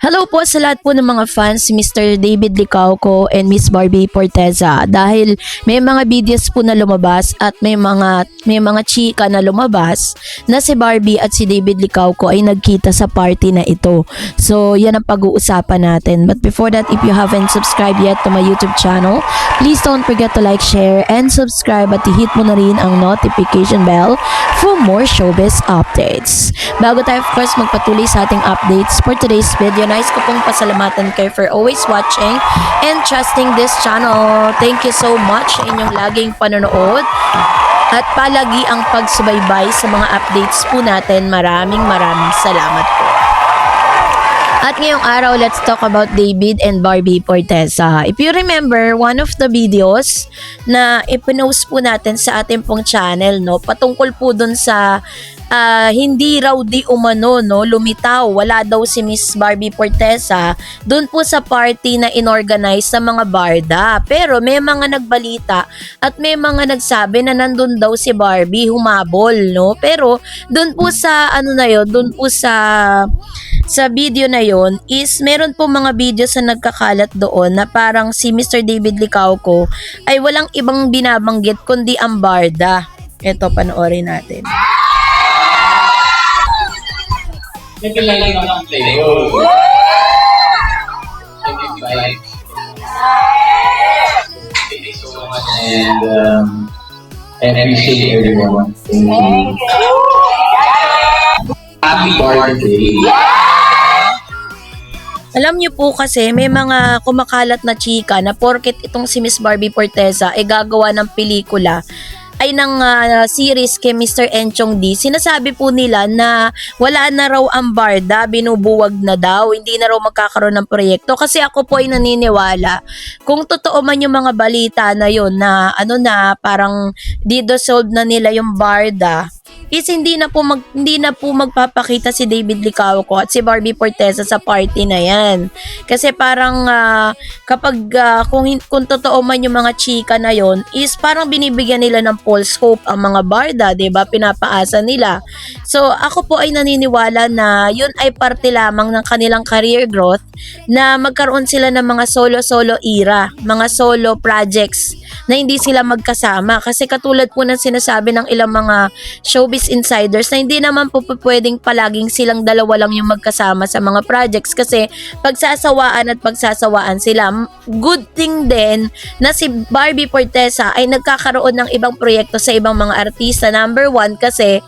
Hello po sa lahat po ng mga fans, Mr. David Licauco and Miss Barbie Porteza. Dahil may mga videos po na lumabas at may mga chika na lumabas na si Barbie at si David Licauco ay nagkita sa party na ito. So, yan ang pag-uusapan natin. But before that, if you haven't subscribed yet to my YouTube channel, please don't forget to like, share, and subscribe at i-hit mo na rin ang notification bell for more showbiz updates. Bago tayo, of course, magpatuloy sa ating updates for today's video, nais ko pong pasalamatan kayo for always watching and trusting this channel. Thank you so much sa inyong laging panonood at palagi ang pagsubaybay sa mga updates po natin. Maraming salamat po. At ngayong araw, let's talk about David and Barbie Porteza. If you remember, one of the videos na ipinost po natin sa ating pong channel, no, patungkol po dun sa hindi raw di umano, no, lumitaw, wala daw si Miss Barbie Porteza dun po sa party na inorganize sa mga barda. Pero may mga nagbalita at may mga nagsabi na nandun daw si Barbie humabol, no. Pero dun po sa dun po sa video na yon is meron po mga videos na nagkakalat doon na parang si Mr. David Licauco ay walang ibang binabanggit kundi ang barda. Ito, panoorin natin. Thank you so much, and I appreciate everyone. Thank you. Happy birthday. Alam niyo po kasi may mga kumakalat na chika na porket itong si Miss Barbie Porteza ay gagawa ng pelikula ay ng series kay Mr. Enchong D. Sinasabi po nila na wala na raw ang barda, binubuwag na daw, hindi na raw magkakaroon ng proyekto. Kasi ako po ay naniniwala, kung totoo man yung mga balita na yon na parang dissolve na nila yung barda, is hindi na po magpapakita si David Licauco at si Barbie Porteza sa party na yan. Kasi parang kapag kung totoo man yung mga chika na yon, is parang binibigyan nila ng false hope ang mga barda, 'di ba? Pinapaasa nila. So ako po ay naniniwala na yun ay parte lamang ng kanilang career growth, na magkaroon sila ng mga solo era, mga solo projects na hindi sila magkasama. Kasi katulad po ng sinasabi ng ilang mga showbiz insiders na hindi naman po pwedeng palaging silang dalawa lang yung magkasama sa mga projects, kasi pagsasawaan sila. Good thing din na si Barbie Porteza ay nagkakaroon ng ibang proyekto sa ibang mga artista. Number one, kasi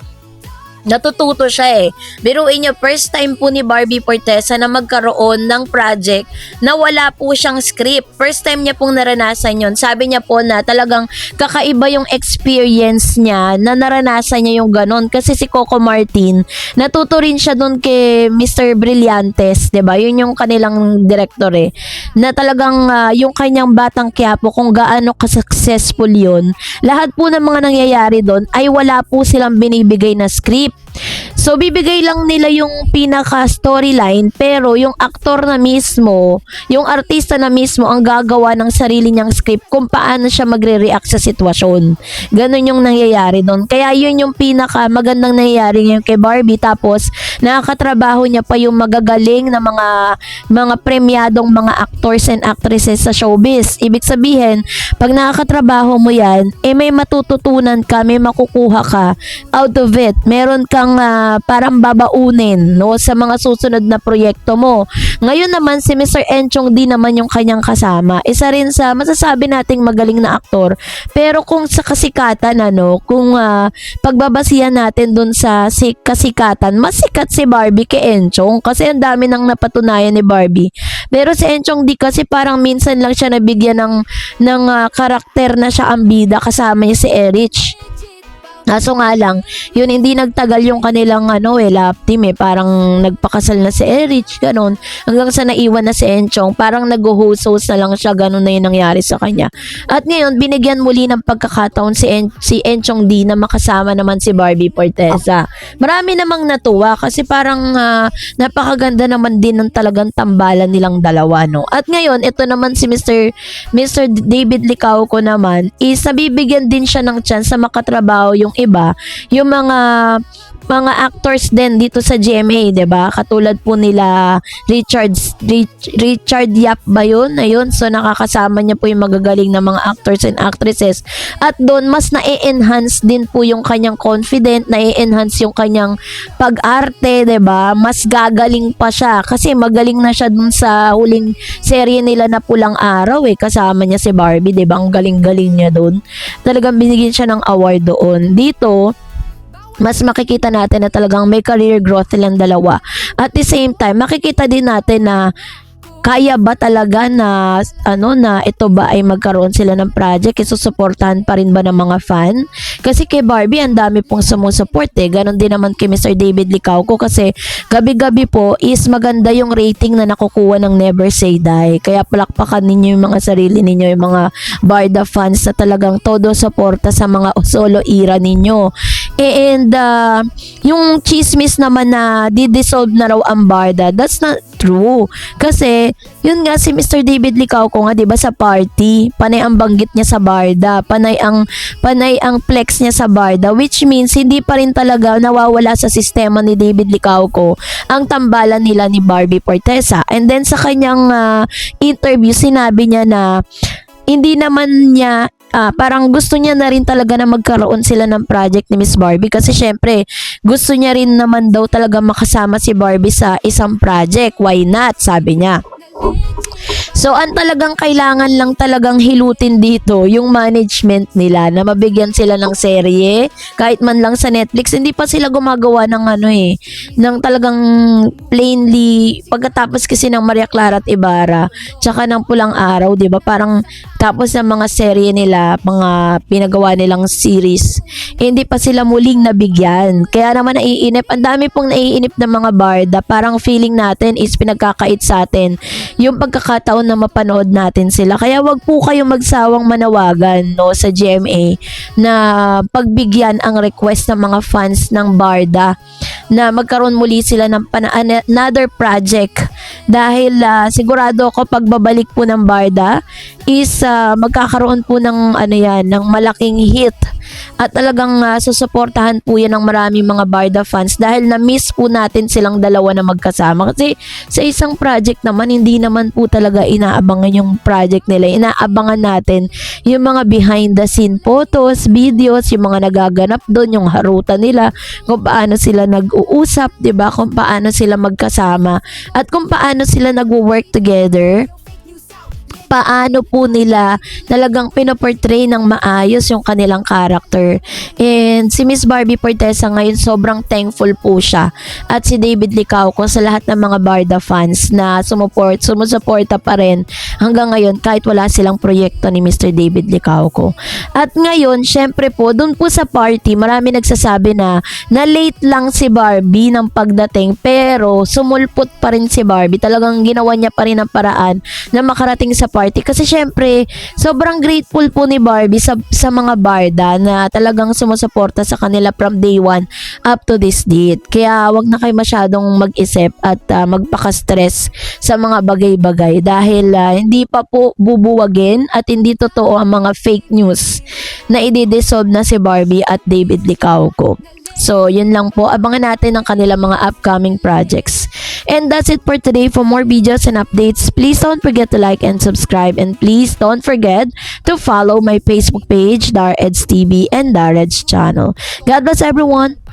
natututo siya eh. Biruin niyo, first time po ni Barbie Porteza na magkaroon ng project na wala po siyang script. First time niya pong naranasan yon. Sabi niya po na talagang kakaiba yung experience niya na naranasan niya yung ganon. Kasi si Coco Martin, natuto rin siya dun kay Mr. Brillantes, 'di ba? Yun yung kanilang director eh. Na talagang yung kanyang Batang Quiapo, kung gaano ka-successful yun. Lahat po ng mga nangyayari doon ay wala po silang binibigay na script. So, bibigay lang nila yung pinaka-storyline, pero yung aktor na mismo, yung artista na mismo ang gagawa ng sarili niyang script kung paano siya magre-react sa sitwasyon. Ganon yung nangyayari doon. Kaya yun yung pinaka-magandang nangyayari ngayon kay Barbie. Tapos, nakakatrabaho niya pa yung magagaling na mga premyadong mga actors and actresses sa showbiz. Ibig sabihin, pag nakakatrabaho mo yan, may matututunan ka, may makukuha ka out of it. Meron kang parang babaunin, no, sa mga susunod na proyekto mo. Ngayon naman si Mr. Enchong D naman yung kanyang kasama. Isa rin sa masasabi nating magaling na aktor. Pero kung sa kasikatan, kung pagbabasihan natin dun sa kasikatan, mas sikat si Barbie kay Enchong kasi ang dami nang napatunayan ni Barbie. Pero si Enchong D kasi parang minsan lang siya nabigyan ng karakter na siya ang bida, kasama niya si Erich. Kaso nga lang, yun hindi nagtagal yung kanilang love team eh. Parang nagpakasal na si Erich, ganun. Hanggang sa naiwan na si Enchong, parang nag-host na lang siya, ganun na yung nangyari sa kanya. At ngayon, binigyan muli ng pagkakataon si Enchong D na makasama naman si Barbie Porteza. Marami namang natuwa kasi parang napakaganda naman din ng talagang tambalan nilang dalawa, no. At ngayon, ito naman si Mr. David Licauco naman is nabibigyan din siya ng chance sa makatrabaho yung iba, yung mga mga actors din dito sa GMA, 'di ba? Katulad po nila Richard Yap ba yun? Ayun, so nakakasama niya po yung magagaling na mga actors and actresses. At doon mas na-enhance din po yung kanyang confident, na-enhance yung kanyang pag-arte, 'di ba? Mas gagaling pa siya kasi magaling na siya dun sa huling serye nila na Pulang Araw eh. Kasama niya si Barbie, 'di ba? Ang galing-galing niya doon. Talagang binigyan siya ng award doon. Dito mas makikita natin na talagang may career growth silang dalawa. At the same time, makikita din natin na kaya ba talaga na na ito ba ay magkaroon sila ng project, isusuportahan pa rin ba ng mga fan? Kasi kay Barbie ang dami pong sumusuport eh. Ganon din naman kay Mr. David Licauco kasi gabi-gabi po is maganda yung rating na nakukuha ng Never Say Die. Kaya palakpakan ninyo yung mga sarili ninyo, yung mga Barda fans na talagang todo suporta sa mga solo era ninyo. And yung chismis naman na di-dissolve na raw ang Barda, that's not true. Kasi yun nga si Mr. David Licauco nga 'di ba sa party, panay ang banggit niya sa Barda, panay ang flex niya sa Barda, which means hindi pa rin talaga nawawala sa sistema ni David Licauco ang tambalan nila ni Barbie Forteza. And then sa kanyang interview sinabi niya na hindi naman niya parang gusto niya na rin talaga na magkaroon sila ng project ni Miss Barbie kasi syempre gusto niya rin naman daw talaga makasama si Barbie sa isang project. Why not? Sabi niya. So, ang talagang kailangan lang talagang hilutin dito, yung management nila na mabigyan sila ng serye, kahit man lang sa Netflix. Hindi pa sila gumagawa ng ng talagang plainly, pagkatapos kasi ng Maria Clara at Ibarra, tsaka ng Pulang Araw, di ba? Parang tapos ng mga serye nila, mga pinagawa nilang series, hindi pa sila muling nabigyan. Kaya naman naiinip, ang dami pong naiinip ng mga Barda, parang feeling natin is pinagkakait sa atin yung pagkakataon na mapanood natin sila. Kaya wag po kayong magsawang manawagan sa GMA na pagbigyan ang request ng mga fans ng Barda na magkaroon muli sila ng another project dahil sigurado ako pagbabalik po ng Barda is magkakaroon po ng ng malaking hit at talagang susuportahan po yan ng maraming mga Barda fans dahil na-miss po natin silang dalawa na magkasama kasi sa isang project naman hindi naman po talaga inaabangan yung project nila. Inaabangan natin yung mga behind the scene photos, videos, yung mga nagaganap doon, yung harutan nila, kung paano sila nag-uusap, 'di ba? Kung paano sila magkasama at kung paano sila nagwo-work together. Paano po nila talagang pinoportray ng maayos yung kanilang character. And si Miss Barbie Forteza ngayon sobrang thankful po siya at si David Licauco sa lahat ng mga Barda fans na sumusuporta pa rin hanggang ngayon kahit wala silang proyekto ni Mr. David Licauco. At ngayon, syempre po, dun po sa party, marami nagsasabi na late lang si Barbie ng pagdating pero sumulpot pa rin si Barbie. Talagang ginawa niya pa rin ang paraan na makarating sa party kasi syempre sobrang grateful po ni Barbie sa mga Barda na talagang sumusuporta sa kanila from day 1 up to this date. Kaya wag na kayo masyadong mag-isip at magpaka-stress sa mga bagay-bagay dahil hindi pa po bubuwagin at hindi totoo ang mga fake news na i-dissolve na si Barbie at David Licauco. So, yun lang po. Abangan natin ang kanilang mga upcoming projects. And that's it for today. For more videos and updates, please don't forget to like and subscribe. And please don't forget to follow my Facebook page, Dar Eds TV and Dar Eds channel. God bless everyone.